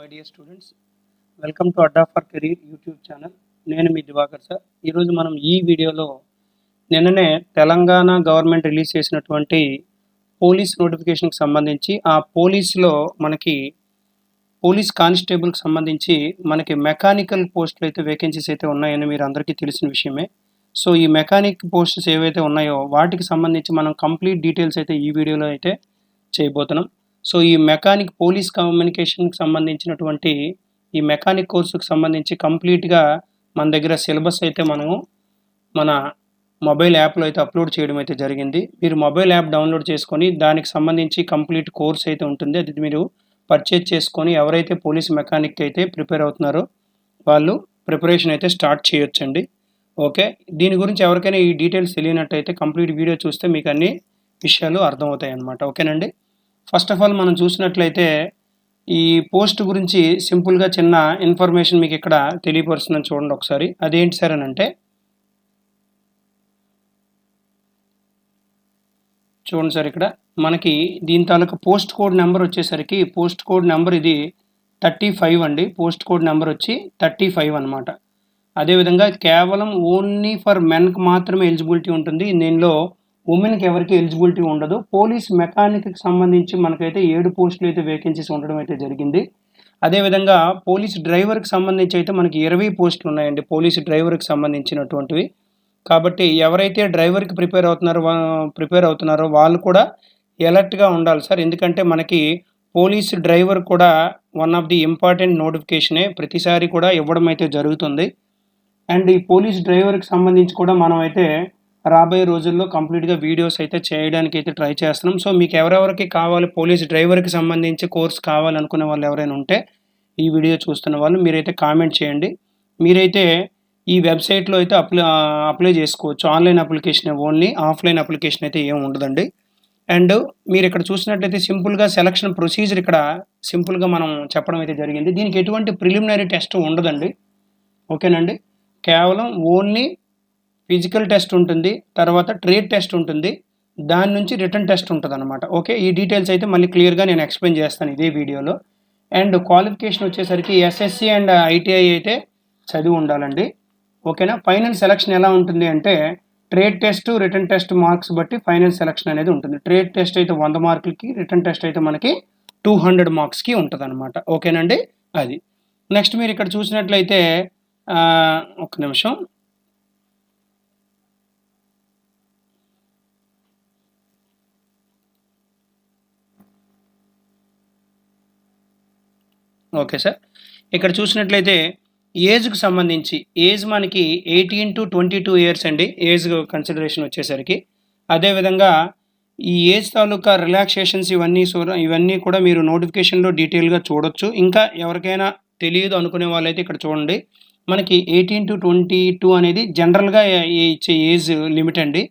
My dear students, welcome to Adda for career YouTube channel. నేను మీ Diwakar sir. ఈరోజు మనం ఈ వీడియోలో నిన్ననే తెలంగాణ గవర్నమెంట్ రిలీజ్ చేసినటువంటి పోలీస్ నోటిఫికేషన్కి సంబంధించి ఆ పోలీస్లో మనకి పోలీస్ కానిస్టేబుల్కి సంబంధించి మనకి మెకానికల్ పోస్టులు అయితే వేకెన్సీస్ అయితే ఉన్నాయని మీరు అందరికీ తెలిసిన విషయమే. సో ఈ మెకానిక్ పోస్ట్స్ ఏవైతే ఉన్నాయో వాటికి సంబంధించి మనం కంప్లీట్ డీటెయిల్స్ అయితే ఈ వీడియోలో అయితే చేయబోతున్నాం. సో ఈ మెకానిక్ పోలీస్ కమ్యూనికేషన్కి సంబంధించినటువంటి ఈ మెకానిక్ కోర్సుకు సంబంధించి కంప్లీట్గా మన దగ్గర సిలబస్ అయితే మనము మన మొబైల్ యాప్లో అయితే అప్లోడ్ చేయడం అయితే జరిగింది. మీరు మొబైల్ యాప్ డౌన్లోడ్ చేసుకొని దానికి సంబంధించి కంప్లీట్ కోర్స్ అయితే ఉంటుంది. అది మీరు పర్చేజ్ చేసుకొని ఎవరైతే పోలీస్ మెకానిక్ అయితే ప్రిపేర్ అవుతున్నారో వాళ్ళు ప్రిపరేషన్ అయితే స్టార్ట్ చేయొచ్చండి. ఓకే, దీని గురించి ఎవరికైనా ఈ డీటెయిల్స్ తెలియనట్టయితే కంప్లీట్ వీడియో చూస్తే మీకు అన్ని విషయాలు అర్థమవుతాయి అన్నమాట. ఓకేనండి. ఫస్ట్ ఆఫ్ ఆల్ మనం చూసినట్లయితే ఈ పోస్ట్ గురించి సింపుల్గా చిన్న ఇన్ఫర్మేషన్ మీకు ఇక్కడ తెలియపరుస్తుందని చూడండి ఒకసారి. అదేంటి సార్ అని అంటే, చూడండి సార్, ఇక్కడ మనకి దీని తాలూకా పోస్ట్ కోడ్ నెంబర్ వచ్చేసరికి పోస్ట్ కోడ్ నెంబర్ ఇది 35 అండి. పోస్ట్ కోడ్ నెంబర్ వచ్చి 35 అనమాట. అదేవిధంగా కేవలం ఓన్లీ ఫర్ మెన్కి మాత్రమే ఎలిజిబిలిటీ ఉంటుంది. దీనిలో ఉమెన్కి ఎవరికి ఎలిజిబిలిటీ ఉండదు. పోలీస్ మెకానిక్కి సంబంధించి మనకైతే 7 పోస్టులు అయితే వేకెన్సీస్ ఉండడం అయితే జరిగింది. అదేవిధంగా పోలీస్ డ్రైవర్కి సంబంధించి అయితే మనకి 20 పోస్టులు ఉన్నాయండి, పోలీస్ డ్రైవర్కి సంబంధించినటువంటివి. కాబట్టి ఎవరైతే డ్రైవర్కి ప్రిపేర్ అవుతున్నారో వాళ్ళు కూడా ఎలర్ట్గా ఉండాలి సార్. ఎందుకంటే మనకి పోలీస్ డ్రైవర్ కూడా వన్ ఆఫ్ ది ఇంపార్టెంట్ నోటిఫికేషనే ప్రతిసారి కూడా ఇవ్వడం అయితే జరుగుతుంది. అండ్ ఈ పోలీస్ డ్రైవర్కి సంబంధించి కూడా మనం అయితే రాబోయే రోజుల్లో కంప్లీట్గా వీడియోస్ అయితే చేయడానికి అయితే ట్రై చేస్తున్నాం. సో మీకు ఎవరెవరికి కావాలి పోలీస్ డ్రైవర్కి సంబంధించి కోర్స్ కావాలనుకునే వాళ్ళు ఎవరైనా ఉంటే ఈ వీడియో చూస్తున్న వాళ్ళు మీరైతే కామెంట్ చేయండి. మీరైతే ఈ వెబ్సైట్లో అయితే అప్లై చేసుకోవచ్చు. Online application only, offline application అయితే ఏమి ఉండదండి. అండ్ మీరు ఇక్కడ చూసినట్లయితే సింపుల్గా సెలక్షన్ ప్రొసీజర్ ఇక్కడ సింపుల్గా మనం చెప్పడం అయితే జరిగింది. దీనికి ఎటువంటి ప్రిలిమినరీ టెస్ట్ ఉండదండి. ఓకేనండి. కేవలం ఓన్లీ ఫిజికల్ టెస్ట్ ఉంటుంది, తర్వాత ట్రేడ్ టెస్ట్ ఉంటుంది, దాని నుంచి రిటర్న్ టెస్ట్ ఉంటుంది అనమాట. ఓకే, ఈ డీటెయిల్స్ అయితే మళ్ళీ క్లియర్గా నేను ఎక్స్ప్లెయిన్ చేస్తాను ఇదే వీడియోలో. అండ్ క్వాలిఫికేషన్ వచ్చేసరికి ఎస్ఎస్సి అండ్ ఐటీఐ అయితే చదివి ఉండాలండి. ఓకేనా. ఫైనల్ సెలక్షన్ ఎలా ఉంటుంది అంటే trade test, return test marks బట్టి ఫైనల్ సెలక్షన్ అనేది ఉంటుంది. ట్రేడ్ టెస్ట్ అయితే 100 మార్కులకి, రిటర్న్ టెస్ట్ అయితే మనకి 200 మార్క్స్కి ఉంటుంది అనమాట. ఓకేనండి. అది నెక్స్ట్ మీరు ఇక్కడ చూసినట్లయితే ఒక నిమిషం, ఓకే సార్, ఇక్కడ చూసినట్లయితే ఏజ్కి సంబంధించి ఏజ్ మనకి 18 to 22 ఇయర్స్ అండి, ఏజ్ కన్సిడరేషన్ వచ్చేసరికి. అదేవిధంగా ఈ ఏజ్ తాలూకా రిలాక్సేషన్స్ ఇవన్నీ కూడా మీరు నోటిఫికేషన్లో డీటెయిల్గా చూడొచ్చు. ఇంకా ఎవరికైనా తెలియదు అనుకునే వాళ్ళైతే ఇక్కడ చూడండి. మనకి 18 to 22 అనేది జనరల్గా ఇచ్చే ఏజ్ లిమిట్ అండి.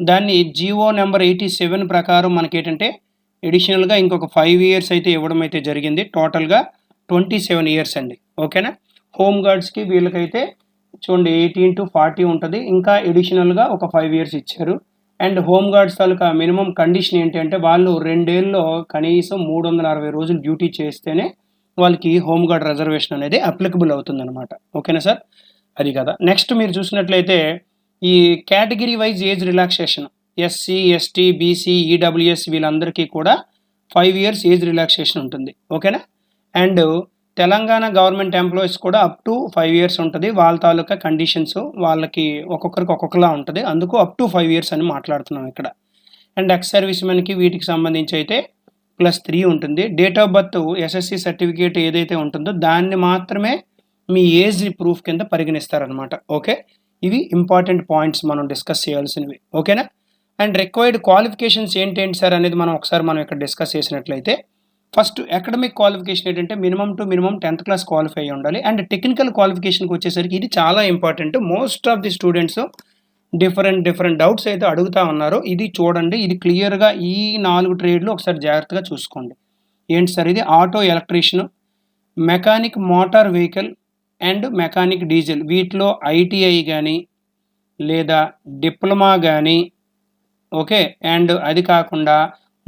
దాన్ని జిఓ నెంబర్ 87 ప్రకారం మనకి ఏంటంటే ఎడిషనల్గా ఇంకొక 5 ఇయర్స్ అయితే ఇవ్వడం అయితే జరిగింది. టోటల్గా 27 ఇయర్స్ అండి. ఓకేనా. హోమ్ గార్డ్స్కి వీళ్ళకైతే చూడండి 18 to 40 ఉంటుంది, ఇంకా ఎడిషనల్గా ఒక 5 ఇయర్స్ ఇచ్చారు. And home guards taluka minimum condition ఏంటంటే వాళ్ళు 2 ఏళ్ళలో కనీసం 360 రోజులు డ్యూటీ చేస్తేనే వాళ్ళకి హోమ్ గార్డ్ రిజర్వేషన్ అనేది అప్లికబుల్ అవుతుందన్నమాట. ఓకేనా సార్. అది కదా. నెక్స్ట్ మీరు చూసినట్లయితే ఈ category wise age relaxation SC, ST, BC, EWS వీళ్ళందరికీ కూడా 5 ఇయర్స్ ఏజ్ రిలాక్సేషన్ ఉంటుంది. ఓకేనా. అండ్ తెలంగాణ గవర్నమెంట్ ఎంప్లాయీస్ కూడా అప్ టు 5 ఇయర్స్ ఉంటుంది. వాళ్ళ తాలూకా కండిషన్స్ వాళ్ళకి ఒక్కొక్కరికి ఒక్కొక్కలా ఉంటుంది, అందుకు అప్ టు 5 ఇయర్స్ అని మాట్లాడుతున్నాం ఇక్కడ. అండ్ ఎక్స్ సర్వీస్ మెన్కి వీటికి సంబంధించి అయితే +3 ఉంటుంది. Date of birth SSC certificate ఏదైతే ఉంటుందో దాన్ని మాత్రమే మీ ఏజ్ ప్రూఫ్ కింద పరిగణిస్తారనమాట. ఓకే, ఇవి ఇంపార్టెంట్ పాయింట్స్ మనం డిస్కస్ చేయాల్సినవి. ఓకేనా. అండ్ రిక్వైర్డ్ క్వాలిఫికేషన్స్ ఏంటేంటి సార్ అనేది మనం ఇక్కడ డిస్కస్ చేసినట్లయితే ఫస్ట్ అకాడమిక్ క్వాలిఫికేషన్ ఏంటంటే మినిమం 10th క్లాస్ క్వాలిఫై అయ్యి ఉండాలి. అండ్ టెక్నికల్ క్వాలిఫికేషన్కి వచ్చేసరికి ఇది చాలా important. Most of the students different doubts అయితే అడుగుతూ ఉన్నారు. ఇది చూడండి, ఇది క్లియర్గా ఈ 4 ట్రేడ్లు ఒకసారి జాగ్రత్తగా చూసుకోండి. ఏంటి సార్ ఇది? Auto electrician, mechanic motor vehicle and mechanic diesel. వీటిలో ఐటీఐ కానీ లేదా డిప్లొమా కానీ, ఓకే. అండ్ అది కాకుండా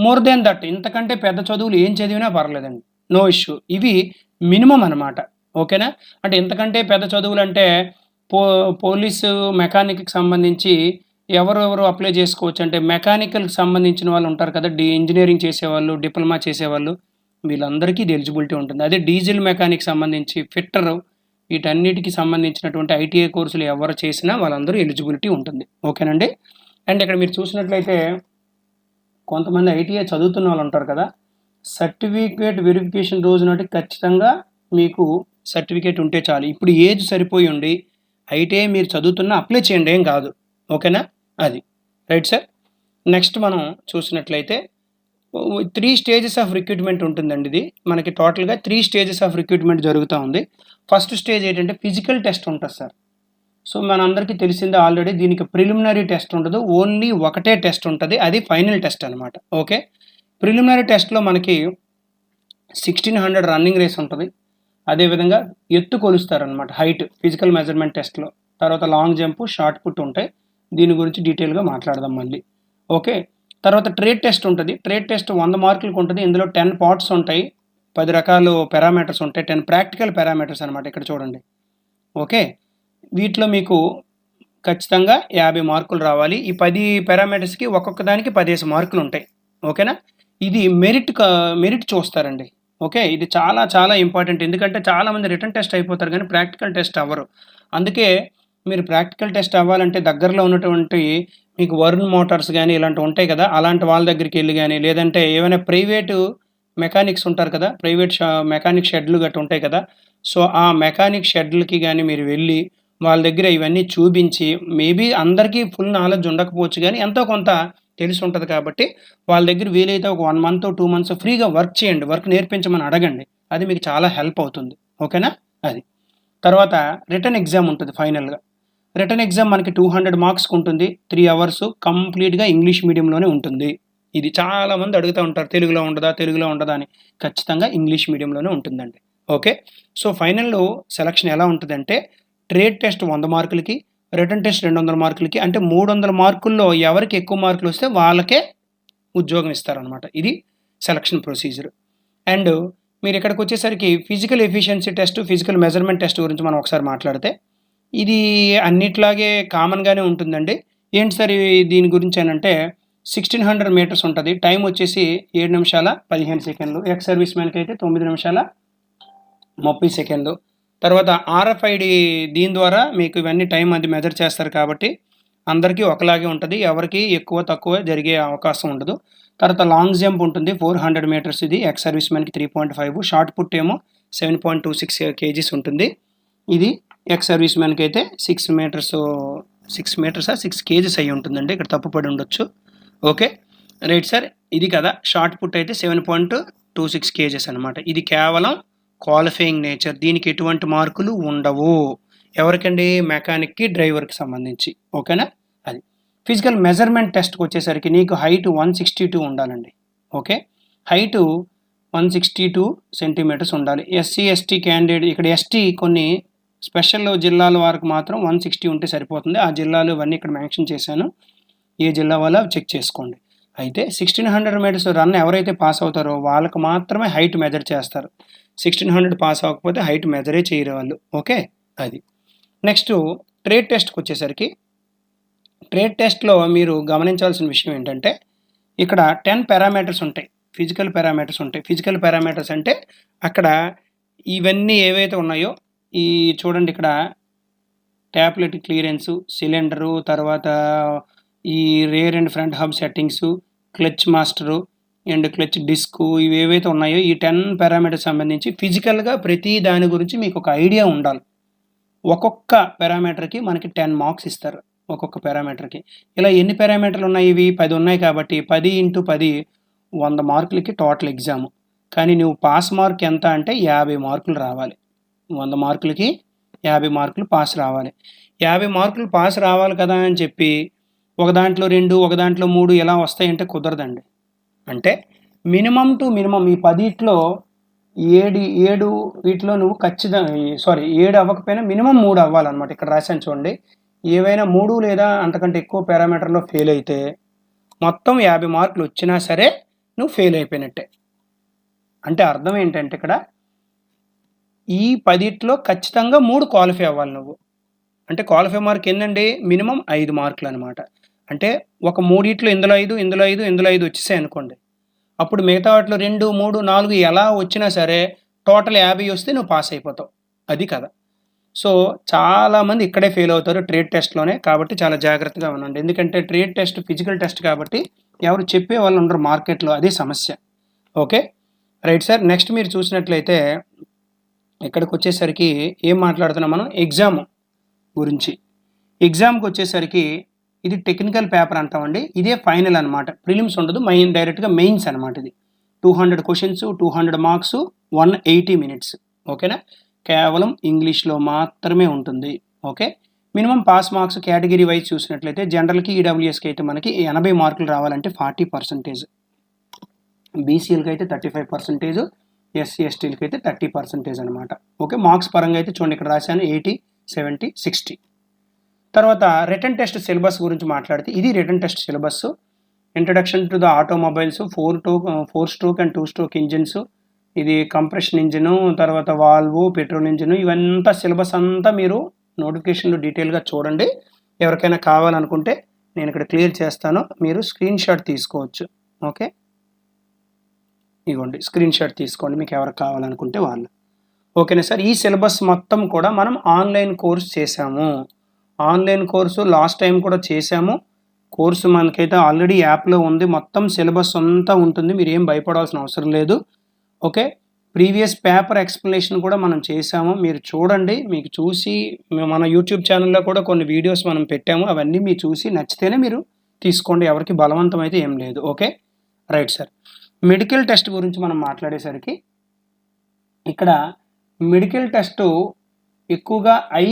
మోర్ దెన్ దట్ ఇంతకంటే పెద్ద చదువులు ఏం చదివినా పర్లేదండి, నో ఇష్యూ. ఇవి మినిమం అనమాట. ఓకేనా? అంటే ఇంతకంటే పెద్ద చదువులంటే పో పోలీసు, మెకానిక్‌కి సంబంధించి ఎవరెవరు అప్లై చేసుకోవచ్చు అంటే మెకానికల్‌కి సంబంధించిన వాళ్ళు ఉంటారు కదా! ఇంజినీరింగ్ చేసేవాళ్ళు, డిప్లొమా చేసేవాళ్ళు వీళ్ళందరికీ ఇది ఎలిజిబిలిటీ ఉంటుంది. అదే డీజిల్ మెకానిక్ సంబంధించి ఫిట్టరు వీటన్నిటికి సంబంధించినటువంటి ఐటీఐ కోర్సులు ఎవరు చేసినా వాళ్ళందరూ ఎలిజిబిలిటీ ఉంటుంది. ఓకేనండి? అండ్ ఇక్కడ మీరు చూసినట్లయితే కొంతమంది ఐటీఐ చదువుతున్న వాళ్ళు ఉంటారు కదా! సర్టిఫికేట్ వెరిఫికేషన్ రోజు నాటికి ఖచ్చితంగా మీకు సర్టిఫికేట్ ఉంటే చాలు. ఇప్పుడు ఏజ్ సరిపోయి ఉండి ఐటీఐ మీరు చదువుతున్నా అప్లై చేయండి, ఏం కాదు. ఓకేనా? అది. Right sir. నెక్స్ట్ మనం చూసినట్లయితే 3 స్టేజెస్ ఆఫ్ రిక్రూట్మెంట్ ఉంటుందండి. ఇది మనకి టోటల్‌గా 3 స్టేజెస్ ఆఫ్ రిక్రూట్మెంట్ జరుగుతూ ఉంది. ఫస్ట్ స్టేజ్ ఏంటంటే ఫిజికల్ టెస్ట్ ఉంటుంది సార్. సో మనందరికీ తెలిసిందే ఆల్రెడీ, దీనికి ప్రిలిమినరీ టెస్ట్ ఉండదు. ఓన్లీ ఒకటే టెస్ట్ ఉంటుంది. అది ఫైనల్ టెస్ట్ అనమాట. ఓకే. ప్రిలిమినరీ టెస్ట్‌లో మనకి 1600 రన్నింగ్ రేస్ ఉంటుంది. అదేవిధంగా ఎత్తు కొలుస్తారనమాట, హైట్ ఫిజికల్ మెజర్మెంట్ టెస్ట్‌లో. తర్వాత లాంగ్ జంప్, షార్ట్ పుట్ ఉంటాయి. దీని గురించి డీటెయిల్గా మాట్లాడదాం మళ్ళీ. ఓకే. తర్వాత ట్రేడ్ టెస్ట్ ఉంటుంది. ట్రేడ్ టెస్ట్ 100 మార్కులకు ఉంటుంది. ఇందులో 10 పార్ట్స్ ఉంటాయి, 10 రకాలు పారామీటర్స్ ఉంటాయి, 10 ప్రాక్టికల్ పారామీటర్స్ అనమాట. ఇక్కడ చూడండి. ఓకే. వీటిలో మీకు ఖచ్చితంగా 50 మార్కులు రావాలి. ఈ 10 పారామీటర్స్కి ఒక్కొక్క దానికి 10 మార్కులు ఉంటాయి. ఓకేనా? ఇది మెరిట్ చూస్తారండి. ఓకే. ఇది చాలా చాలా ఇంపార్టెంట్. ఎందుకంటే చాలామంది రిటర్న్ టెస్ట్ అయిపోతారు కానీ ప్రాక్టికల్ టెస్ట్ అవ్వరు. అందుకే మీరు ప్రాక్టికల్ టెస్ట్ అవ్వాలంటే దగ్గరలో ఉన్నటువంటి మీకు వరుణ్ మోటార్స్ కానీ ఇలాంటివి ఉంటాయి కదా, అలాంటి వాళ్ళ దగ్గరికి వెళ్ళి కానీ, లేదంటే ఏమైనా ప్రైవేటు మెకానిక్స్ ఉంటారు కదా, ప్రైవేట్ మెకానిక్ షెడ్లు గట్రా ఉంటాయి కదా, సో ఆ మెకానిక్ షెడ్లకి కానీ మీరు వెళ్ళి వాళ్ళ దగ్గర ఇవన్నీ చూపించి, మేబీ అందరికీ ఫుల్ నాలెడ్జ్ ఉండకపోవచ్చు కానీ ఎంతో కొంత తెలిసి ఉంటుంది కాబట్టి వాళ్ళ దగ్గర వీలైతే ఒక 1 మంత్ 2 మంత్స్ ఫ్రీగా వర్క్ చేయండి, వర్క్ నేర్పించమని అడగండి. అది మీకు చాలా హెల్ప్ అవుతుంది. ఓకేనా? అది. తర్వాత రిటర్న్ ఎగ్జామ్ ఉంటుంది ఫైనల్గా. రిటర్న్ ఎగ్జామ్ మనకి 200 మార్క్స్కి ఉంటుంది. 3 అవర్స్ కంప్లీట్గా ఇంగ్లీష్ మీడియంలోనే ఉంటుంది. ఇది చాలామంది అడుగుతూ ఉంటారు, తెలుగులో ఉండదా అని. ఖచ్చితంగా ఇంగ్లీష్ మీడియంలోనే ఉంటుందండి. ఓకే. సో ఫైనల్లో సెలక్షన్ ఎలా ఉంటుందంటే ట్రేడ్ టెస్ట్ 100 మార్కులకి, రిటర్న్ టెస్ట్ 200 మార్కులకి, అంటే 300 మార్కుల్లో ఎవరికి ఎక్కువ మార్కులు వస్తే వాళ్ళకే ఉద్యోగం ఇస్తారనమాట. ఇది సెలక్షన్ ప్రొసీజర్. అండ్ మీరు ఇక్కడికి వచ్చేసరికి physical efficiency test, physical measurement test గురించి మనం ఒకసారి మాట్లాడితే ఇది అన్నిట్లాగే కామన్గానే ఉంటుందండి. ఏంటి సార్ దీని గురించి అంటే 1600 మీటర్స్ ఉంటుంది. టైం వచ్చేసి 7 నిమిషాల 15 సెకండ్లు. ఎక్స్ సర్వీస్ మ్యాన్కి అయితే 9 నిమిషాల 30 సెకండ్లు. తర్వాత ఆర్ఎఫ్ఐడి, దీని ద్వారా మీకు ఇవన్నీ టైం అది మెజర్ చేస్తారు కాబట్టి అందరికీ ఒకలాగే ఉంటుంది, ఎవరికి ఎక్కువ తక్కువ జరిగే అవకాశం ఉండదు. తర్వాత లాంగ్ జంప్ ఉంటుంది 400 మీటర్స్. ఇది ఎక్స్ సర్వీస్ మ్యాన్కి 3.5, షార్ట్ పుట్ ఏమో 7.26 కేజీస్ ఉంటుంది. ఇది ఎక్స్ సర్వీస్ మ్యాన్కి అయితే 6 మీటర్సా 6 కేజీస్ అయ్యి ఉంటుందండి, ఇక్కడ తప్పుపడి ఉండొచ్చు. ఓకే. Right sir. ఇది కదా షార్ట్ పుట్ అయితే 7.26 కేజెస్ అనమాట. ఇది కేవలం క్వాలిఫైయింగ్ నేచర్, దీనికి ఎటువంటి మార్కులు ఉండవు. ఎవరికండి? మెకానిక్కి, డ్రైవర్కి సంబంధించి. ఓకేనా? అది. ఫిజికల్ మెజర్మెంట్ టెస్ట్కి వచ్చేసరికి నీకు హైట్ 162 ఉండాలండి. ఓకే. హైటు 162 సెంటీమీటర్స్ ఉండాలి. ఎస్సీ ఎస్టీ క్యాండిడేట్, ఇక్కడ ఎస్టీ కొన్ని స్పెషల్ జిల్లాల వరకు మాత్రం 160 ఉంటే సరిపోతుంది. ఆ జిల్లాలు ఇవన్నీ ఇక్కడ మెన్షన్ చేశాను, ఏ జిల్లా వాళ్ళ చెక్ చేసుకోండి. అయితే 1600 మీటర్స్ రన్ ఎవరైతే పాస్ అవుతారో వాళ్ళకి మాత్రమే హైట్ మెజర్ చేస్తారు. 1600 పాస్ అవ్వకపోతే హైట్ మెజరే చేయరు వాళ్ళు. ఓకే. అది. నెక్స్ట్ ట్రేడ్ టెస్ట్కి వచ్చేసరికి, ట్రేడ్ టెస్ట్లో మీరు గమనించాల్సిన విషయం ఏంటంటే ఇక్కడ 10 పారామీటర్స్ ఉంటాయి, ఫిజికల్ పారామీటర్స్ ఉంటాయి. ఫిజికల్ పారామీటర్స్ అంటే అక్కడ ఇవన్నీ ఏవైతే ఉన్నాయో, ఈ చూడండి ఇక్కడ ట్యాప్లెట్ క్లియరెన్సు, సిలిండరు, తర్వాత ఈ rear and front hub settings, clutch master and clutch disc, ఇవి ఏవైతే ఉన్నాయో ఈ 10 పారామీటర్స్ సంబంధించి ఫిజికల్గా ప్రతి దాని గురించి మీకు ఒక ఐడియా ఉండాలి. ఒక్కొక్క పారామీటర్కి మనకి 10 మార్క్స్ ఇస్తారు ఒక్కొక్క పారామీటర్కి. ఇలా ఎన్ని పారామీటర్లు ఉన్నాయి? ఇవి 10 ఉన్నాయి కాబట్టి 10 × 10 100 మార్కులకి టోటల్ ఎగ్జామ్. కానీ నువ్వు పాస్ మార్క్ ఎంత అంటే 50 మార్కులు రావాలి. 100 మార్కులకి 50 మార్కులు పాస్ రావాలి. 50 మార్కులు పాస్ రావాలి కదా అని చెప్పి ఒక దాంట్లో 2, ఒక దాంట్లో 3 ఎలా వస్తాయంటే కుదరదండి. అంటే మినిమం టు మినిమం ఈ 10లో 7 వీటిలో నువ్వు ఖచ్చితంగా 7 అవ్వకపోయినా మినిమం 3 అవ్వాలన్నమాట. ఇక్కడ రాశాను చూడండి. ఏవైనా 3 లేదా అంతకంటే ఎక్కువ పారామీటర్లో ఫెయిల్ అయితే మొత్తం 50 మార్కులు వచ్చినా సరే నువ్వు ఫెయిల్ అయిపోయినట్టే. అంటే అర్థం ఏంటంటే ఇక్కడ ఈ 10 ఖచ్చితంగా 3 క్వాలిఫై అవ్వాలి నువ్వు. అంటే క్వాలిఫై మార్క్ ఏందండి? మినిమమ్ 5 మార్కులు అనమాట. అంటే ఒక 3 ఇందులో 5, ఇందులో 5, ఇందులో 5 వచ్చేసాయి అనుకోండి. అప్పుడు మిగతా వాటిలో 2, 3, 4 ఎలా వచ్చినా సరే టోటల్ 50 వస్తే నువ్వు పాస్ అయిపోతావు. అది కథ. సో చాలామంది ఇక్కడే ఫెయిల్ అవుతారు ట్రేడ్ టెస్ట్‌లోనే. కాబట్టి చాలా జాగ్రత్తగా ఉండండి. ఎందుకంటే ట్రేడ్ టెస్ట్ ఫిజికల్ టెస్ట్ కాబట్టి ఎవరు చెప్పే వాళ్ళు ఉండరు మార్కెట్‌లో. అదే సమస్య. ఓకే. Right sir. నెక్స్ట్ మీరు చూసినట్లయితే ఇక్కడికొచ్చేసరికి ఏం మాట్లాడుతున్నాం మనం? ఎగ్జామ్ గురించి. ఎగ్జామ్‌కి వచ్చేసరికి ఇది టెక్నికల్ పేపర్ అంటామండి. ఇదే ఫైనల్ అనమాట. ప్రిలిమ్స్ ఉండదు. డైరెక్ట్‌గా మెయిన్స్ అనమాట ఇది. 200 క్వెషన్స్, 200 మార్క్స్, 180 మినిట్స్. ఓకేనా? కేవలం ఇంగ్లీష్‌లో మాత్రమే ఉంటుంది. Okay. Minimum pass marks category wise చూసినట్లయితే జనరల్‌కి, ఈడబ్ల్యూఎస్‌కి అయితే మనకి 80 మార్కులు రావాలంటే 40%. బీసీఎల్‌కి అయితే 35%, ఎస్సీ, ఎస్టీలకి అయితే 30% అనమాట. ఓకే. మార్క్స్ పరంగా అయితే చూడండి ఇక్కడ రాశాను 80, 70, 60. తర్వాత రిటన్ టెస్ట్ సిలబస్ గురించి మాట్లాడితే ఇది written test syllabus. Introduction to the automobiles, 4 stroke and 2 stroke engines, ఇది కంప్రెషన్ ఇంజిన్, తర్వాత వాల్వ్, పెట్రోల్ ఇంజిన్, ఇవంతా సిలబస్ అంతా మీరు నోటిఫికేషన్లో డీటెయిల్గా చూడండి. ఎవరికైనా కావాలనుకుంటే నేను ఇక్కడ క్లియర్ చేస్తాను. మీరు స్క్రీన్ షాట్ తీసుకోవచ్చు. ఓకే. ఇగోండి స్క్రీన్ షాట్ తీసుకోండి మీకు ఎవరికి కావాలనుకుంటే వాళ్ళు. ఓకేనా సార్. ఈ సిలబస్ మొత్తం కూడా మనం ఆన్లైన్ కోర్స్ చేశాము. ఆన్లైన్ కోర్సు లాస్ట్ టైం కూడా చేశాము. కోర్సు మనకైతే ఆల్రెడీ యాప్లో ఉంది. మొత్తం సిలబస్ అంతా ఉంటుంది. మీరు ఏం భయపడాల్సిన అవసరం లేదు. ఓకే. ప్రీవియస్ పేపర్ ఎక్స్ప్లెనేషన్ కూడా మనం చేశాము. మీరు చూడండి. మీకు చూసి మన యూట్యూబ్ ఛానల్లో కూడా కొన్ని వీడియోస్ మనం పెట్టాము. అవన్నీ మీరు చూసి నచ్చితేనే మీరు తీసుకోండి. ఎవరికి బలవంతం అయితే ఏం లేదు. Okay. Right sir. Medical test గురించి మనం మాట్లాడేసరికి ఇక్కడ మెడికల్ టెస్ట్ ఎక్కువగా ఐ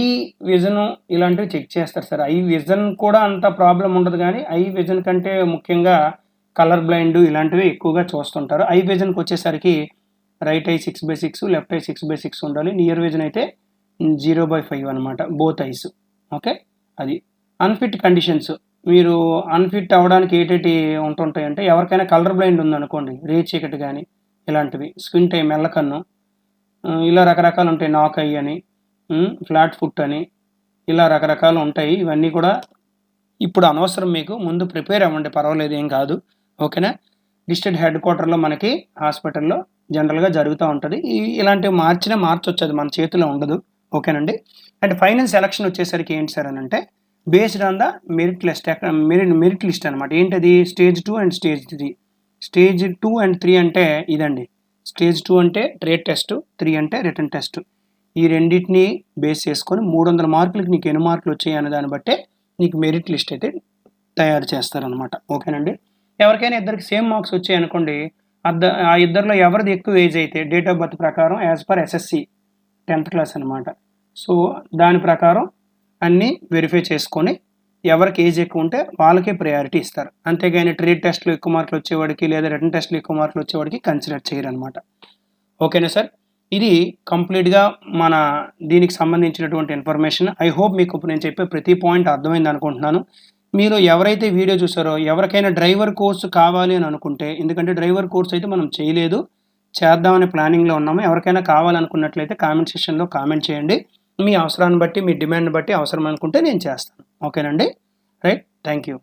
విజన్ ఇలాంటివి చెక్ చేస్తారు సార్. ఐ విజన్ కూడా అంత ప్రాబ్లం ఉండదు కానీ ఐ విజన్ కంటే ముఖ్యంగా కలర్ బ్లైండ్ ఇలాంటివి ఎక్కువగా చూస్తుంటారు. ఐ విజన్కి వచ్చేసరికి రైట్ ఐ 6/6, లెఫ్ట్ ఐ 6/6 ఉండాలి. నియర్ విజన్ అయితే 0/5 అనమాట, బోత్ ఐస్. ఓకే. అది అన్ఫిట్ కండిషన్స్. మీరు అన్ఫిట్ అవ్వడానికి ఏటేటి ఉంటుంటాయి అంటే ఎవరికైనా కలర్ బ్లైండ్ ఉందనుకోండి, రే చీకటి కానీ ఇలాంటివి, స్క్వింట్ ఐ మెల్లకన్ను, ఇలా రకరకాలు ఉంటాయి. నాక్ ఐ అని, ఫ్లాట్ ఫుట్ అని, ఇలా రకరకాలు ఉంటాయి. ఇవన్నీ కూడా ఇప్పుడు అనవసరం. మీకు ముందు ప్రిపేర్ అవ్వండి, పర్వాలేదు, ఏం కాదు. ఓకేనా. డిస్ట్రిక్ట్ హెడ్ క్వార్టర్లో మనకి హాస్పిటల్లో జనరల్గా జరుగుతూ ఉంటుంది. ఇలాంటివి మార్చొచ్చు, అది మన చేతిలో ఉండదు. ఓకేనండి. అండ్ ఫైనల్ సెలక్షన్ వచ్చేసరికి ఏంటి సార్ అని అంటే based on the merit list. Merit list అనమాట. ఏంటది? Stage 2 and stage 3. Stage 2 and 3 అంటే ఇదండి. స్టేజ్ 2 అంటే ట్రేడ్ టెస్ట్, 3 అంటే రిటన్ టెస్ట్. ఈ రెండింటిని బేస్ చేసుకొని 300 మార్కులకి నీకు ఎన్ని మార్కులు వచ్చాయి అనే దాన్ని బట్టే నీకు మెరిట్ లిస్ట్ అయితే తయారు చేస్తారనమాట. ఓకేనండి. ఎవరికైనా ఇద్దరికి సేమ్ మార్క్స్ వచ్చాయి అనుకోండి, ఆ ఇద్దరిలో ఎవరిది ఎక్కువ ఏజ్ అయితే డేట్ ఆఫ్ బర్త్ ప్రకారం as per SSC 10th class అనమాట. సో దాని ప్రకారం అన్నీ వెరిఫై చేసుకొని ఎవరికి ఏజ్ ఎక్కువ ఉంటే వాళ్ళకే ప్రయారిటీ ఇస్తారు. అంతేగాని ట్రేడ్ టెస్ట్లో ఎక్కువ మార్కులు వచ్చేవాడికి లేదా రిటన్ టెస్ట్లో ఎక్కువ మార్కులు వచ్చేవాడికి కన్సిడర్ చేయరు అనమాట. ఓకేనా సార్. ఇది కంప్లీట్గా మన దీనికి సంబంధించినటువంటి ఇన్ఫర్మేషన్. ఐ హోప్ మీకు ఇప్పుడు నేను చెప్పే ప్రతి పాయింట్ అర్థమైంది అనుకుంటున్నాను. మీరు ఎవరైతే వీడియో చూసారో ఎవరికైనా డ్రైవర్ కోర్సు కావాలి అని అనుకుంటే, ఎందుకంటే డ్రైవర్ కోర్స్ అయితే మనం చేయలేదు, చేద్దామనే ప్లానింగ్లో ఉన్నాము. ఎవరికైనా కావాలనుకున్నట్లయితే కామెంట్ సెక్షన్లో కామెంట్ చేయండి. మీ అవసరాన్ని బట్టి, మీ డిమాండ్ని బట్టి అవసరం అనుకుంటే నేను చేస్తాను. ఓకేనండి. రైట్. Thank you.